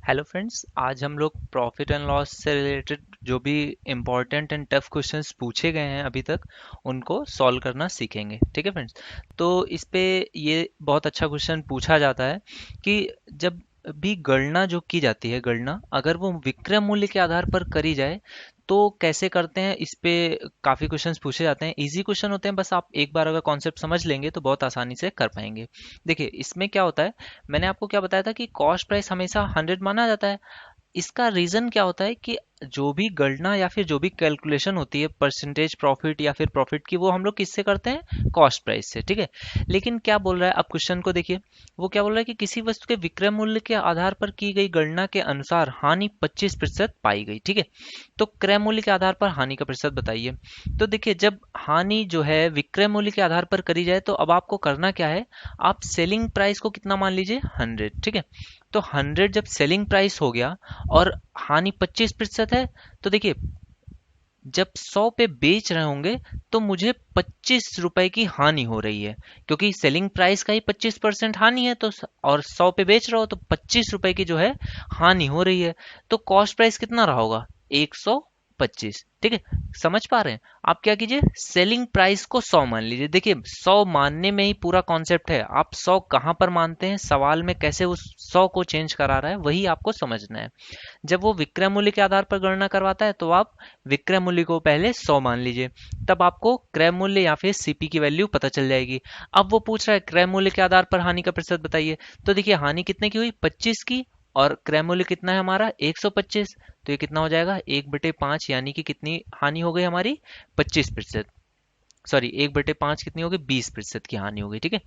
Hello friends, आज हम लोग प्रॉफिट एंड लॉस से रिलेटेड जो भी इम्पोर्टेंट एंड टफ क्वेश्चंस पूछे गए हैं अभी तक उनको सॉल्व करना सीखेंगे। ठीक है फ्रेंड्स। तो इस पे ये बहुत अच्छा क्वेश्चन पूछा जाता है कि जब भी गणना जो की जाती है, गणना अगर वो विक्रय मूल्य के आधार पर करी जाए तो कैसे करते हैं, इस पे काफ़ी क्वेश्चंस पूछे जाते हैं। इजी क्वेश्चन होते हैं, बस आप एक बार अगर कॉन्सेप्ट समझ लेंगे तो बहुत आसानी से कर पाएंगे। देखिए इसमें क्या होता है, मैंने आपको क्या बताया था कि कॉस्ट प्राइस हमेशा 100 माना जाता है। इसका रीजन क्या होता है कि जो भी गणना या फिर जो भी कैलकुलेशन होती है परसेंटेज प्रॉफिट या फिर प्रॉफिट की, वो हम लोग किससे करते हैं, कॉस्ट प्राइस से। ठीक है। लेकिन क्या बोल रहा है, अब क्वेश्चन को देखिए। वो क्या बोल रहा है कि किसी वस्तु के विक्रय मूल्य के आधार पर की गई गणना के अनुसार हानि 25% पाई गई। ठीक है। तो क्रय मूल्य के आधार पर हानि का प्रतिशत बताइए। तो देखिए, जब हानि जो है विक्रय मूल्य के आधार पर करी जाए तो अब आपको करना क्या है, आप सेलिंग प्राइस को कितना मान लीजिए, 100। ठीक है। तो 100 जब सेलिंग प्राइस हो गया और हानि 25% है, तो देखिए जब 100 पे बेच रहे होंगे तो मुझे 25 रुपए की हानि हो रही है, क्योंकि सेलिंग प्राइस का ही 25% हानि है। तो और 100 पे बेच रहा हो तो 25 रुपए की जो है हानि हो रही है। तो कॉस्ट प्राइस कितना रहा होगा, 125। ठीक है। समझ पा रहे हैं। आप क्या कीजिए, सेलिंग प्राइस को 100 मान लीजिए। देखिए 100 मानने में ही पूरा कॉन्सेप्ट है। आप 100 कहां पर मानते हैं, सवाल में कैसे उस 100 को चेंज करा रहा है, वही आपको समझना है। जब वो विक्रय मूल्य के आधार पर गणना करवाता है तो आप विक्रय मूल्य को पहले 100 मान लीजिए, तब आपको क्रय मूल्य या फिर सीपी की वैल्यू पता चल जाएगी। अब वो पूछ रहा है क्रय मूल्य के आधार पर हानि का प्रतिशत बताइए। तो देखिए हानि कितने की हुई, 25 की, और क्रय मूल्य कितना है हमारा, 125। तो ये कितना हो जाएगा, 1/5, यानी कि कितनी हानि हो गई हमारी, 25%। सॉरी, 1/5 कितनी होगी, 20% की हानि होगी। ठीक है।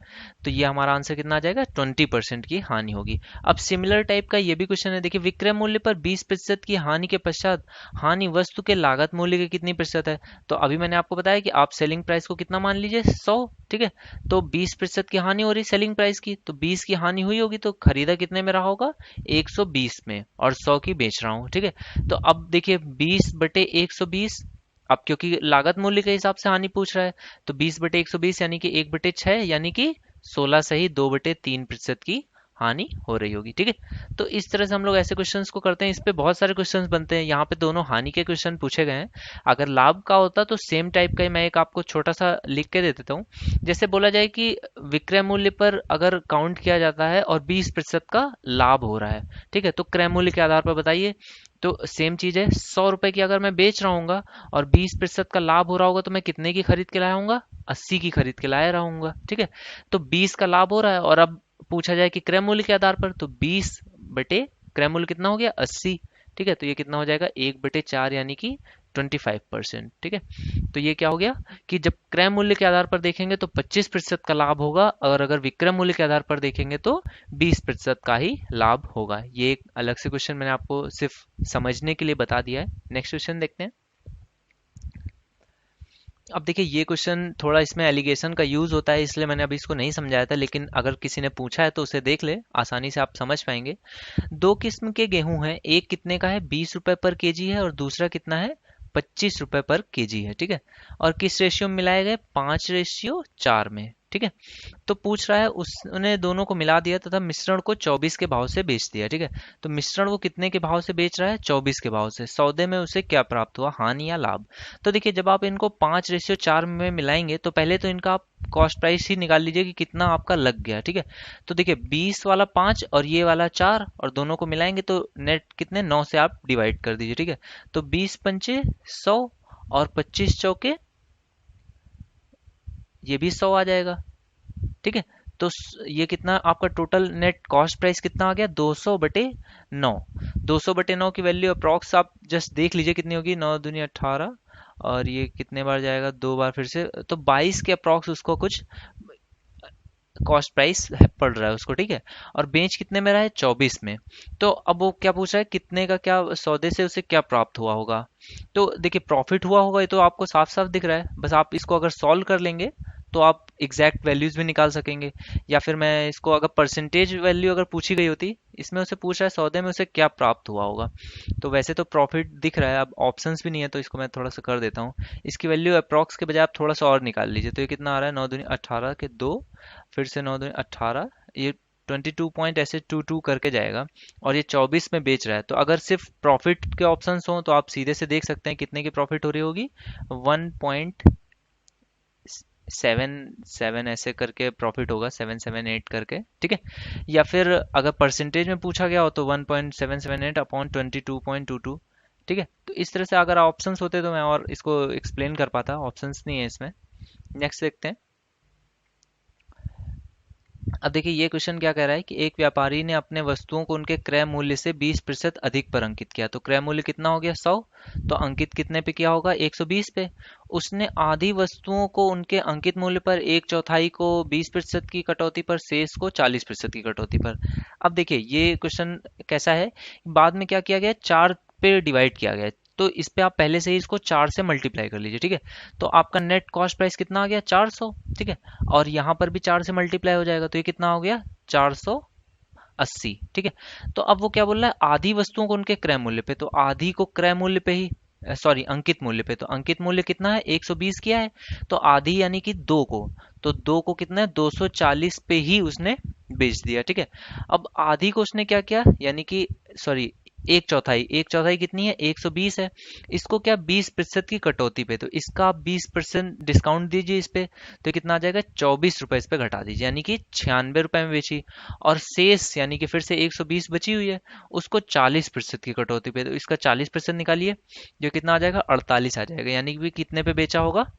तो ये हमारा आंसर कितना आ जाएगा, 20% की हानि होगी। अब सिमिलर टाइप का ये भी क्वेश्चन है। देखिए विक्रय मूल्य पर 20% की हानि के पश्चात हानि वस्तु के लागत मूल्य के कितनी प्रतिशत है। तो अभी मैंने आपको बताया कि आप सेलिंग प्राइस को कितना मान लीजिए, 100। ठीक है। तो 20% की हानि हो रही सेलिंग प्राइस की, तो 20 की हानि हुई होगी, तो खरीदा कितने में रहा होगा, 120 में, और 100 की बेच रहा हूँ। ठीक है। तो अब देखिए 20/120, अब क्योंकि लागत मूल्य के हिसाब से हानि पूछ रहा है, तो 20/120 यानी कि 1/6, यानी कि 16 से ही 2/3% की हानि हो रही होगी। ठीक है। तो इस तरह से हम लोग ऐसे क्वेश्चंस को करते हैं। इस पे बहुत सारे क्वेश्चंस बनते हैं। यहाँ पे दोनों हानि के क्वेश्चन पूछे गए हैं। अगर लाभ का होता तो सेम टाइप का ही मैं एक आपको छोटा सा लिख के दे देता हूँ। जैसे बोला जाए कि विक्रय मूल्य पर अगर काउंट किया जाता है और 20% का लाभ हो रहा है, ठीक है, तो क्रय मूल्य के आधार पर बताइए। तो सेम चीज है, 100 रुपए की अगर मैं बेच रहा हूँ और 20% का लाभ हो रहा होगा, तो मैं कितने की खरीद के लाया हूँ, 80 की खरीद के लाया रहूंगा। ठीक है। तो 20 का लाभ हो रहा है, और अब पूछा जाए कि क्रय मूल्य के आधार पर, तो 20 बटे क्रय मूल्य कितना हो गया, 80। ठीक है। तो ये कितना हो जाएगा, 1/4, यानी कि 25%। ठीक है। तो ये क्या हो गया कि जब क्रय मूल्य के आधार पर देखेंगे तो 25% का लाभ होगा, और अगर विक्रय मूल्य के आधार पर देखेंगे तो 20% का ही लाभ होगा। ये एक अलग से क्वेश्चन मैंने आपको सिर्फ समझने के लिए बता दिया है। नेक्स्ट क्वेश्चन देखते हैं। अब देखिए ये क्वेश्चन थोड़ा, इसमें एलिगेशन का यूज होता है, इसलिए मैंने अभी इसको नहीं समझाया था, लेकिन अगर किसी ने पूछा है तो उसे देख ले, आसानी से आप समझ पाएंगे। दो किस्म के गेहूं हैं, एक कितने का है, 20 रुपए पर केजी है, और दूसरा कितना है, 25 रुपए पर केजी है। ठीक है। और किस रेशियो में मिलाए गए, 5:4 में। ठीक है। तो पूछ रहा है, उसने दोनों को मिला दिया तथा मिश्रण को 24 के भाव से बेच दिया। ठीक है। तो मिश्रण वो कितने के भाव से बेच रहा है, 24 के भाव से। सौदे में उसे क्या प्राप्त हुआ, हानि या लाभ। तो देखिए जब आप इनको 5:4 में मिलाएंगे तो पहले तो इनका आप कॉस्ट प्राइस ही निकाल लीजिए कि कितना आपका लग गया। ठीक है। तो देखिए 20 वाला 5 और ये वाला 4, और दोनों को मिलाएंगे तो नेट कितने, 9 से आप डिवाइड कर दीजिए। ठीक है। तो 20 पंचे 100, और 25 चौके, ये भी 100 आ जाएगा। ठीक है। तो ये कितना आपका टोटल नेट कॉस्ट प्राइस कितना आ गया, 200/9। 200/9 की वैल्यू अप्रॉक्स आप जस्ट देख लीजिए कितनी होगी, 9 दूनी 18, और ये कितने बार जाएगा, दो बार फिर से, तो 22 के अप्रॉक्स उसको कुछ कॉस्ट प्राइस पड़ रहा है उसको। ठीक है। और बेच कितने में रहा है, 24 में। तो अब वो क्या पूछ रहा है, कितने का क्या सौदे से उसे क्या प्राप्त हुआ होगा। तो देखिए प्रॉफिट हुआ होगा, ये तो आपको साफ साफ दिख रहा है। बस आप इसको अगर सॉल्व कर लेंगे तो आप एग्जैक्ट वैल्यूज भी निकाल सकेंगे। या फिर मैं इसको, अगर परसेंटेज वैल्यू अगर पूछी गई होती, इसमें उसे पूछ रहा है सौदे में उसे क्या प्राप्त हुआ होगा, तो वैसे तो प्रॉफिट दिख रहा है, अब ऑप्शंस भी नहीं है, तो इसको मैं थोड़ा सा कर देता हूँ। इसकी वैल्यू अप्रॉक्स के बजाय आप थोड़ा सा और निकाल लीजिए। तो ये कितना आ रहा है, 9 दूनी 18 के 2, फिर से 9 दूनी 18, ये 22 पॉइंट ऐसे 22 करके जाएगा, और ये 24 में बेच रहा है, तो अगर सिर्फ प्रॉफिट के ऑप्शंस हो तो आप सीधे से देख सकते हैं कितने की प्रॉफिट हो रही होगी, 1.77 ऐसे करके प्रॉफिट होगा, 778 करके, ठीक है। या फिर अगर परसेंटेज में पूछा गया हो तो 1.778 अपॉन 22.22, ठीक है। तो इस तरह से अगर ऑप्शंस होते तो मैं और इसको एक्सप्लेन कर पाता, ऑप्शंस नहीं है इसमें। नेक्स्ट देखते हैं। अब देखिए ये क्वेश्चन क्या कह रहा है कि एक व्यापारी ने अपने वस्तुओं को उनके क्रय मूल्य से 20% अधिक पर अंकित किया। तो क्रय मूल्य कितना हो गया, 100, तो अंकित कितने पे किया होगा, 120 पे। उसने आधी वस्तुओं को उनके अंकित मूल्य पर, एक चौथाई को 20% की कटौती पर, शेष को 40% की कटौती पर। अब देखिए ये क्वेश्चन कैसा है, बाद में क्या किया गया, 4 पे डिवाइड किया गया है। तो इस पे आप पहले से ही इसको 4 से मल्टीप्लाई कर लीजिए, ठीक है। तो आपका नेट कॉस्ट प्राइस कितना आ गया, 400, ठीक है। और यहाँ पर भी 4 से मल्टीप्लाई हो जाएगा, तो ये कितना हो गया, 480, ठीक है। तो अब वो क्या बोल रहा है, आधी वस्तुओं को उनके क्रय मूल्य पे, तो आधी को क्रय मूल्य पे ही, सॉरी अंकित मूल्य पे, तो अंकित मूल्य कितना है, 120 किया है, तो आधी यानी कि 2 को, तो 2 को कितना है, 240 पे ही उसने बेच दिया, ठीक है। अब आधी को उसने क्या किया, यानी कि सॉरी एक चौथाई, एक चौथाई कितनी है, 120 है। इसको क्या 20% की कटौती पे, तो इसका आप 20% डिस्काउंट दीजिए इस पे, तो कितना आ जाएगा, 24 रुपए इस पे घटा दीजिए, यानी कि 96 रुपए में बेची। और शेष यानी कि फिर से 120 बची हुई है, उसको 40% की कटौती पे, तो इसका 40% निकालिए, जो कितना आ जाएगा, 48 आ जाएगा, यानी कि कितने पे बेचा होगा,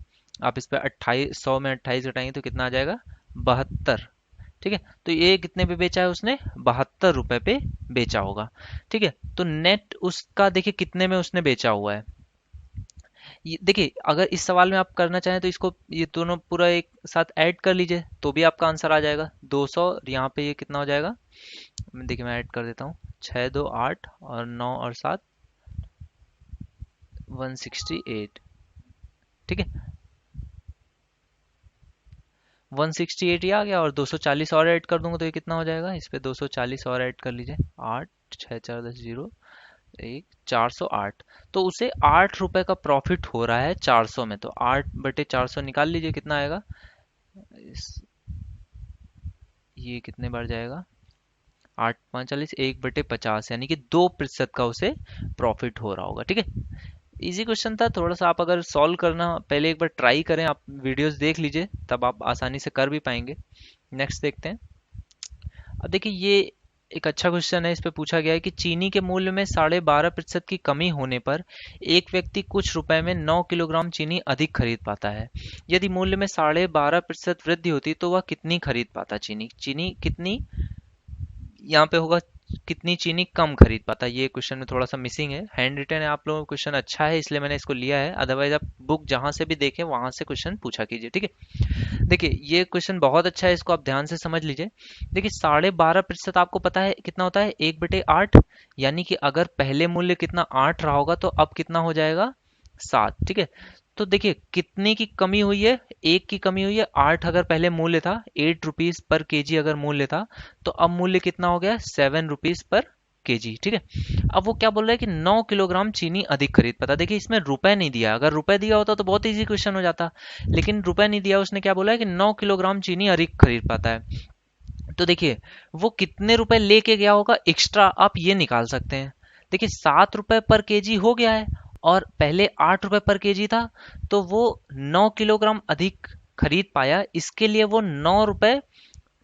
आप इस पे 28, 100 में 28 घटाएंगे तो कितना आ जाएगा, 72, ठीक है। तो ये कितने पे बेचा है उसने, 72 रुपए पे बेचा होगा, ठीक है। तो नेट उसका देखिए कितने में उसने बेचा हुआ है। देखिए अगर इस सवाल में आप करना चाहें तो इसको ये दोनों पूरा एक साथ ऐड कर लीजिए तो भी आपका आंसर आ जाएगा 200, और यहाँ पे ये कितना हो जाएगा, देखिए मैं ऐड कर देता हूँ, 6 2 8 और 9 और 7 168, ठीक है। 168 ये आ गया, और 240 और ऐड कर दूंगा तो ये कितना हो जाएगा, इस पे 240 और ऐड कर लीजिए, 8 6 4 10 0 1 408। तो उसे 8 रुपए का प्रॉफिट हो रहा है 400 में, तो 8/400 निकाल लीजिए कितना आएगा, इस ये कितने बार जाएगा, 8×5 = 1/50, यानी कि 2% का उसे प्रॉफिट हो रहा होगा, ठीक है। इजी क्वेश्चन था थोड़ा सा, आप अगर सॉल्व करना पहले एक बार ट्राई करें, आप वीडियोस देख लीजिए तब आप आसानी से कर भी पाएंगे। नेक्स्ट देखते हैं। अब देखिए ये एक अच्छा क्वेश्चन है, इस पे पूछा गया है कि चीनी के मूल्य में 12.5% की कमी होने पर एक व्यक्ति कुछ रुपए में 9 किलोग्राम चीनी अधिक खरीद पाता है। यदि मूल्य में 12.5% वृद्धि होती तो वह कितनी खरीद पाता, चीनी चीनी कितनी, यहाँ पे होगा कितनी चीनी कम खरीद पाता। ये क्वेश्चन में थोड़ा सा मिसिंग है, हैंड रिटन है आप लोगों का क्वेश्चन, अच्छा है इसलिए मैंने इसको लिया है, अदरवाइज आप बुक जहां से भी देखें वहां से क्वेश्चन पूछा कीजिए, ठीक है। देखिए ये क्वेश्चन बहुत अच्छा है, इसको आप ध्यान से समझ लीजिए। देखिए 12.5% आपको पता है कितना होता है, 1/8, यानी कि अगर पहले मूल्य कितना 8 रहा होगा तो अब कितना हो जाएगा, 7, ठीक है। तो देखिए कितने की कमी हुई है, एक की कमी हुई है, 8 अगर पहले मूल्य था, 8 रुपीज पर केजी अगर मूल्य था, तो अब मूल्य कितना हो गया, 7 रुपीज पर केजी, ठीक है। अब वो क्या बोल रहा है कि 9 किलोग्राम चीनी अधिक खरीद पाता। देखिए इसमें रुपए नहीं दिया, अगर रुपए दिया होता तो बहुत इजी क्वेश्चन हो जाता, लेकिन रुपए नहीं दिया, उसने क्या बोला है कि 9 किलोग्राम चीनी अधिक खरीद पाता है। तो देखिए वो कितने रुपए लेके गया होगा एक्स्ट्रा, आप ये निकाल सकते हैं। देखिए 7 रुपए पर केजी हो गया है, और पहले 8 रुपए पर केजी था, तो वो 9 किलोग्राम अधिक खरीद पाया, इसके लिए वो 9 रुपए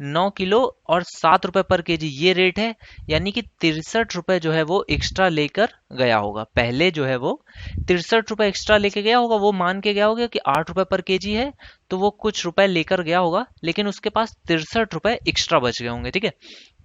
9 किलो और 7 रुपए पर केजी ये रेट है, यानी कि 63 रुपए जो है वो एक्स्ट्रा लेकर गया होगा। पहले जो है वो 63 रुपए एक्स्ट्रा लेके गया होगा, वो मान के गया होगा कि 8 रुपए पर केजी है, तो वो कुछ रुपए लेकर गया होगा, लेकिन उसके पास 63 रुपए एक्स्ट्रा बच गए होंगे, ठीक है।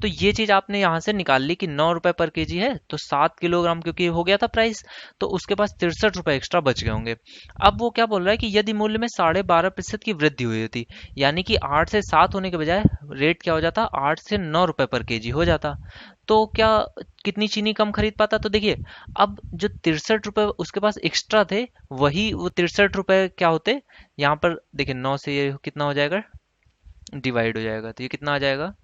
तो ये चीज आपने यहाँ से निकाल ली कि 9 रुपए पर केजी है, तो 7 किलोग्राम क्योंकि हो गया था प्राइस, तो उसके पास 63 रुपए एक्स्ट्रा बच गए होंगे। अब वो क्या बोल रहा है कि यदि मूल्य में 12.5% की वृद्धि हुई होती, यानी कि 8 से 7 होने के बजाय रेट क्या हो जाता, 8 से 9 रुपए पर केजी हो जाता, तो क्या कितनी चीनी कम खरीद पाता। तो देखिए अब जो 63 रुपए उसके पास एक्स्ट्रा थे, वही वो 63 रुपए क्या होते, यहाँ पर देखिए 9 से ये कितना हो जाएगा, डिवाइड हो जाएगा, तो ये कितना आ जाएगा,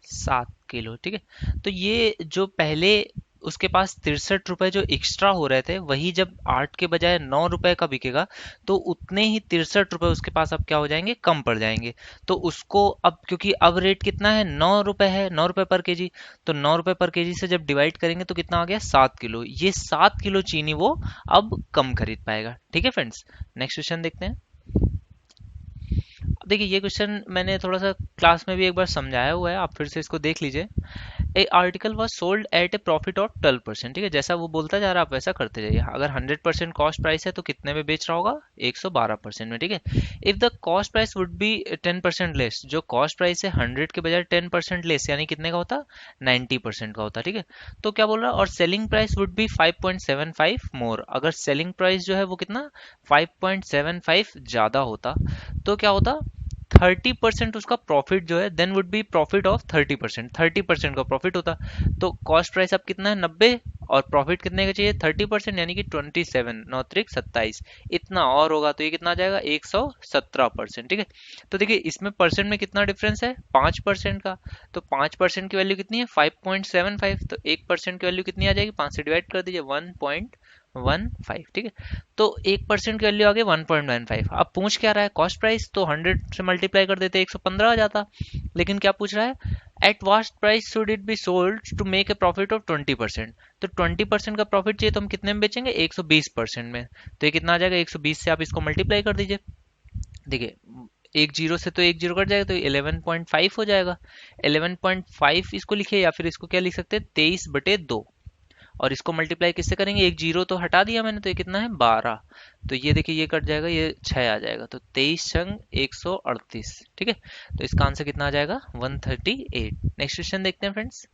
7 किलो, ठीक है। तो ये जो पहले उसके पास 63 रुपए जो एक्स्ट्रा हो रहे थे, वही जब 8 के बजाय 9 रुपए का बिकेगा, तो उतने ही 63 रुपए उसके पास अब क्या हो जाएंगे, कम पड़ जाएंगे। तो उसको अब, क्योंकि अब रेट कितना है, 9 रुपए है, 9 रुपए पर केजी, तो 9 रुपए पर केजी से जब डिवाइड करेंगे तो कितना आ गया, 7 किलो। ये 7 किलो चीनी वो अब कम खरीद पाएगा। ठीक है फ्रेंड्स, नेक्स्ट क्वेश्चन देखते हैं। देखिए ये क्वेश्चन मैंने थोड़ा सा क्लास में भी एक बार समझाया हुआ है, आप फिर से इसको देख लीजिए। A article was sold at a profit of 12%। ठीक है, जैसा वो बोलता जा रहा है आप वैसा करते जाइए। अगर 100% कॉस्ट प्राइस है तो कितने में बेच रहा होगा, 112% में। ठीक है, if the cost price would be 10% less, जो कॉस्ट प्राइस है 100 के बजाय 10% लेस, यानी कितने का होता, 90% का होता। ठीक है, तो क्या बोल रहा है, और सेलिंग प्राइस वुड बी 5.75 मोर, अगर सेलिंग प्राइस जो है वो कितना, 5.75 ज्यादा होता, तो क्या होता, 30% उसका प्रॉफिट जो है, then would be profit of 30%, 30% का प्रॉफिट होता। तो कॉस्ट प्राइस अब कितना है, 90, और प्रॉफिट कितने का चाहिए, 30%, यानी कि 27, 9 3 27, इतना और होगा, तो ये कितना आ जाएगा, 117%। ठीक है, तो देखिए इसमें परसेंट में कितना डिफरेंस है, 5% का। तो 5% की वैल्यू कितनी है, 5.75, तो 1% की वैल्यू कितनी आ जाएगी, 5 से डिवाइड कर दीजिए, 1.15। ठीक है, तो 1% की वैल्यू आ गई 1.15। अब पूछ क्या रहा है, कॉस्ट प्राइस, तो 100 से मल्टीप्लाई कर देते 115 आ जाता। लेकिन क्या पूछ रहा है, at what price should it be sold to make a profit of 20%। तो 20% का प्रॉफिट चाहिए, तो हम कितने में बेचेंगे, 120% में। तो ये कितना आ जाएगा, 120 से आप इसको मल्टीप्लाई कर दीजिए। देखिए एक जीरो से तो एक जीरो कट जाएगा, तो 11.5 हो जाएगा। 11.5 इसको लिखिए, या फिर इसको क्या लिख सकते हैं, 23/2। और इसको मल्टीप्लाई किससे करेंगे, एक जीरो तो हटा दिया मैंने, तो ये कितना है, 12। तो ये देखिए ये कट जाएगा, ये 6 आ जाएगा, तो 23 × 138। ठीक है, तो इसका आंसर कितना आ जाएगा, 138। नेक्स्ट क्वेश्चन देखते हैं फ्रेंड्स।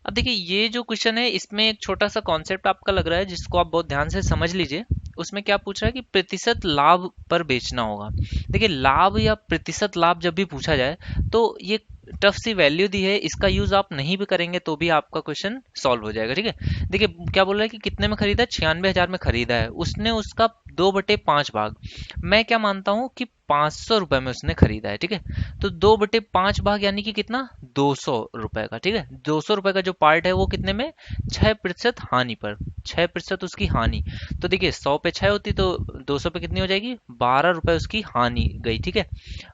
अब देखिए ये जो क्वेश्चन है, इसमें एक छोटा सा कॉन्सेप्ट आपका लग रहा है, जिसको आप बहुत ध्यान से समझ लीजिए। उसमें क्या पूछ रहा है कि प्रतिशत लाभ पर बेचना होगा। देखिए लाभ या प्रतिशत लाभ जब भी पूछा जाए, तो ये टफ सी वैल्यू दी है, इसका यूज आप नहीं भी करेंगे तो भी आपका क्वेश्चन सॉल्व हो जाएगा। ठीक है, देखिए क्या बोल रहा है कि कितने में खरीदा, 96,000 में खरीदा है उसने, उसका 2/5 भाग, मैं क्या मानता हूं कि 500 रुपए में उसने खरीदा है। ठीक है, तो 2/5 भाग यानी कि कितना, 200 रुपए का। ठीक है, 200 रुपए का जो पार्ट है वो कितने में, 6% हानि पर, 6% उसकी हानि। तो देखिए 100 पे 6 होती, तो 200 पे कितनी हो जाएगी, 12 रुपए उसकी हानि गई। ठीक है,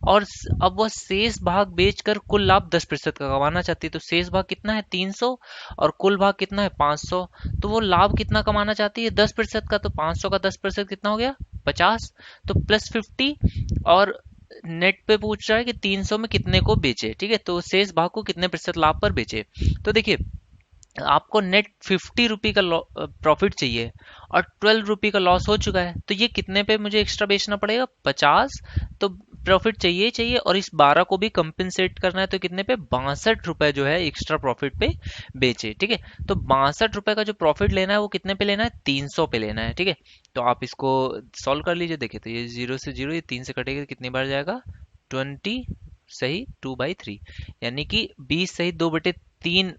और अब वह शेष भाग बेचकर कुल लाभ 10% का कमाना चाहती है। तो शेष भाग कितना है, 300, और कुल भाग कितना है, 500। तो वो लाभ कितना कमाना चाहती है, 10% का। तो 500 का 10% कितना हो गया, 50। तो +50, और नेट पे पूछ रहा है कि 300 में कितने को बेचे। ठीक है, तो शेष भाग को कितने प्रतिशत लाभ पर बेचे। तो देखिए आपको नेट 50 रुपये का प्रॉफिट चाहिए, और 12 रुपये का लॉस हो चुका है, तो ये कितने पे मुझे एक्स्ट्रा बेचना पड़ेगा, 50। तो प्रॉफिट चाहिए ही चाहिए, और इस 12 को भी कंपेंसेट करना है, तो कितने पे, 62 रुपए जो है एक्स्ट्रा प्रॉफिट पे बेचे। ठीक है, तो 62 रुपए का जो प्रॉफिट लेना है वो कितने पे लेना है, 300 पे लेना है। ठीक है, तो आप इसको सॉल्व कर लीजिए। देखिए तो ये 0 से 0, ये 3 से कटेगा, कितनी बार जाएगा, 20 सही 2/3, यानी कि 20 सही 2/3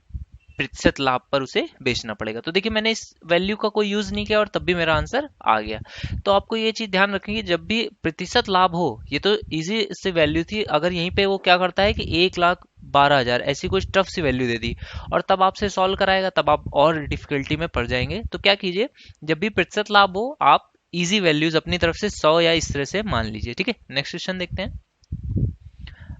प्रतिशत लाभ पर उसे बेचना पड़ेगा। तो देखिए मैंने इस वैल्यू का कोई यूज नहीं किया, और तब भी मेरा आंसर आ गया। तो आपको ये चीज ध्यान रखें कि जब भी प्रतिशत लाभ हो, ये तो इजी से वैल्यू थी, अगर यहीं पे वो क्या करता है कि 1,12,000 ऐसी कुछ टफ सी वैल्यू दे दी, और तब आपसे सॉल्व कराएगा, तब आप और डिफिकल्टी में पड़ जाएंगे। तो क्या कीजिए, जब भी प्रतिशत लाभ हो, आप इजी वैल्यूज अपनी तरफ से 100 या इस तरह से मान लीजिए। ठीक है, नेक्स्ट क्वेश्चन देखते हैं।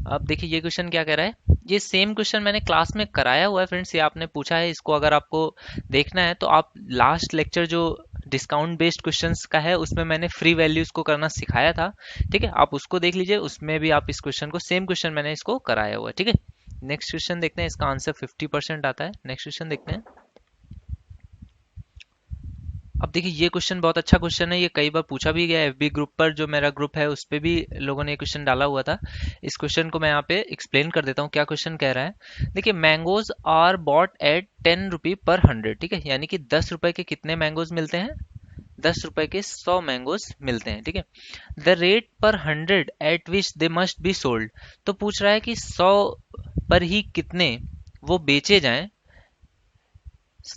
अब देखिए ये क्वेश्चन क्या कह रहा है, ये सेम क्वेश्चन मैंने क्लास में कराया हुआ है फ्रेंड्स, ये आपने पूछा है। इसको अगर आपको देखना है तो आप लास्ट लेक्चर जो डिस्काउंट बेस्ड क्वेश्चंस का है, उसमें मैंने फ्री वैल्यूज को करना सिखाया था। ठीक है, आप उसको देख लीजिए, उसमें भी आप इस क्वेश्चन को, सेम क्वेश्चन मैंने इसको कराया हुआ है। ठीक है, नेक्स्ट क्वेश्चन देखते हैं, इसका आंसर 50% आता है। नेक्स्ट क्वेश्चन देखते हैं। अब देखिए ये क्वेश्चन बहुत अच्छा क्वेश्चन है, ये कई बार पूछा भी गया है एफबी ग्रुप पर, जो मेरा ग्रुप है उस पे भी लोगों ने ये क्वेश्चन डाला हुआ था। इस क्वेश्चन को मैं यहाँ पे एक्सप्लेन कर देता हूँ, क्या क्वेश्चन कह रहा है। देखिए मैंगोज आर बॉट एट 10 रुपी पर 100। ठीक है, यानी कि 10 रुपए के कितने मैंगोज मिलते हैं, 10 रुपए के 100 मैंगोज मिलते हैं। ठीक है, द रेट पर 100 eight which they must be sold. तो पूछ रहा है कि 100 पर ही कितने वो बेचे जाएं,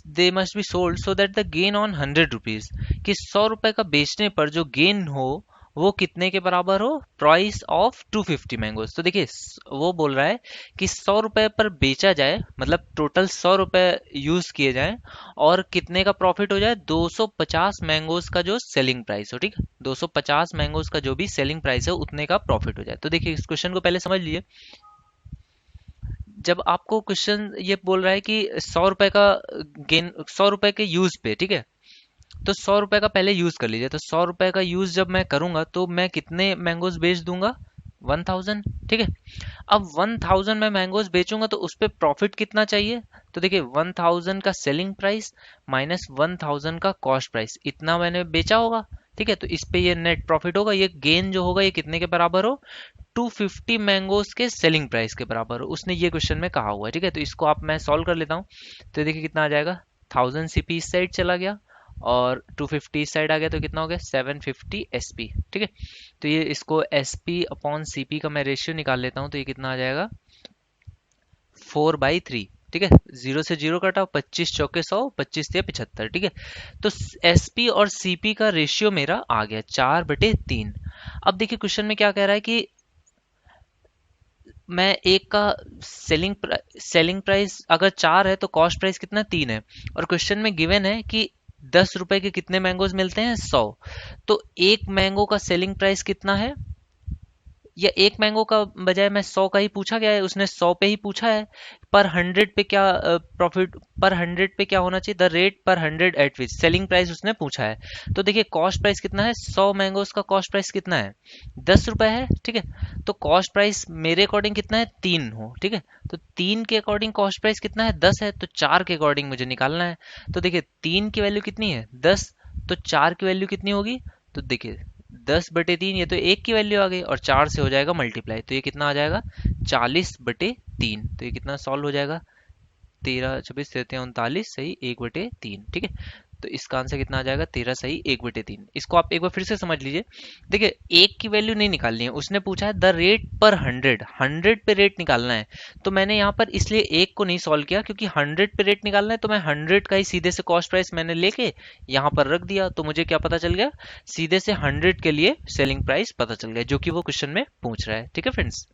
they must be sold so that the gain on 100 rupees, कि 100 रुपए का बेचने पर जो गेन हो वो कितने के बराबर हो, प्राइस ऑफ 250 मैंगोज। तो देखिए वो बोल रहा है कि 100 रुपए पर बेचा जाए, मतलब टोटल 100 रुपए यूज किए जाएं, और कितने का प्रॉफिट हो जाए, 250 मैंगोज का जो सेलिंग प्राइस हो, ठीक है, 250 मैंगोज का जो भी सेलिंग प्राइस है उतने का प्रॉफिट हो जाए। तो देखिए इस क्वेश्चन को पहले समझ लीजिए। जब आपको क्वेश्चन ये बोल रहा है कि 100 रुपए का गेन, 100 रुपए के यूज पे, ठीक है, तो 100 रुपए का पहले यूज कर लीजिए। तो 100 रुपए का यूज जब मैं करूंगा तो मैं कितने मैंगोज बेच दूंगा, 1000, ठीक है। अब 1000 में मैंगोज बेचूंगा तो उस पे प्रॉफिट कितना चाहिए, तो देखिए 1000 का सेलिंग प्राइस माइनस 1000 का कॉस्ट प्राइस, इतना मैंने बेचा होगा, ठीक है। तो इस पे ये नेट प्रॉफिट होगा, ये गेन जो होगा ये कितने के बराबर हो, 250 मैंगोज के सेलिंग प्राइस के बराबर हो, उसने ये क्वेश्चन में कहा हुआ है, ठीक है। तो इसको आप मैं सॉल्व कर लेता हूँ। तो देखिए कितना आ जाएगा, 1000 CP इस साइड चला गया और 250 इस साइड आ गया, तो कितना हो गया, 750 SP, ठीक है। तो ये इसको SP अपॉन CP का मैं रेशियो निकाल लेता हूँ, तो ये कितना आ जाएगा, 4/3, ठीक है। जीरो से जीरो कटा, 25 चौके 100, 25 से 75, ठीक है। तो SP और CP का रेशियो मेरा आ गया 4/3। अब देखिए क्वेश्चन में क्या कह रहा है कि मैं एक का सेलिंग प्राइस अगर 4 है तो कॉस्ट प्राइस कितना, 3 है, और क्वेश्चन में गिवन है कि 10 रुपए के कितने मैंगोज मिलते हैं, 100। तो एक मैंगो का सेलिंग प्राइस कितना है, या एक मैंगो का बजाय मैं 100 का ही पूछा गया है, उसने 100 पे ही पूछा है। पर 100 पे क्या प्रॉफिट, पर 100 पे क्या होना चाहिए, द रेट पर 100 एट विच, सेलिंग प्राइस उसने पूछा है। तो देखिए कॉस्ट प्राइस कितना है, 100 मैंगोज का कॉस्ट प्राइस कितना है, 10 रुपए है, ठीक है। तो कॉस्ट प्राइस मेरे अकॉर्डिंग कितना है, 3 हो, ठीक है। तो 3 के अकॉर्डिंग कॉस्ट प्राइस कितना है, 10 है, तो 4 के अकॉर्डिंग मुझे निकालना है। तो देखिए 3 की वैल्यू कितनी है, 10, तो 4 की वैल्यू कितनी होगी, तो देखिए 10/3, ये तो 1 की वैल्यू आ गई, और 4 से हो जाएगा मल्टीप्लाई, तो ये कितना आ जाएगा, 40/3। तो ये कितना सॉल्व हो जाएगा, 13, 26, 37, 39, सही 1/3, ठीक है। तो इसका आंसर कितना आ जाएगा, 13 सही 1/3। इसको आप एक बार फिर से समझ लीजिए। देखिए एक की वैल्यू नहीं निकालनी है, उसने पूछा है द रेट पर 100, 100 पे रेट निकालना है। तो मैंने यहाँ पर इसलिए एक को नहीं सॉल्व किया, क्योंकि 100 पे रेट निकालना है, तो मैं 100 का ही सीधे से कॉस्ट प्राइस मैंने लेके यहाँ पर रख दिया, तो मुझे क्या पता चल गया, सीधे से 100 के लिए सेलिंग प्राइस पता चल गया, जो कि वो क्वेश्चन में पूछ रहा है, ठीक है फ्रेंड्स।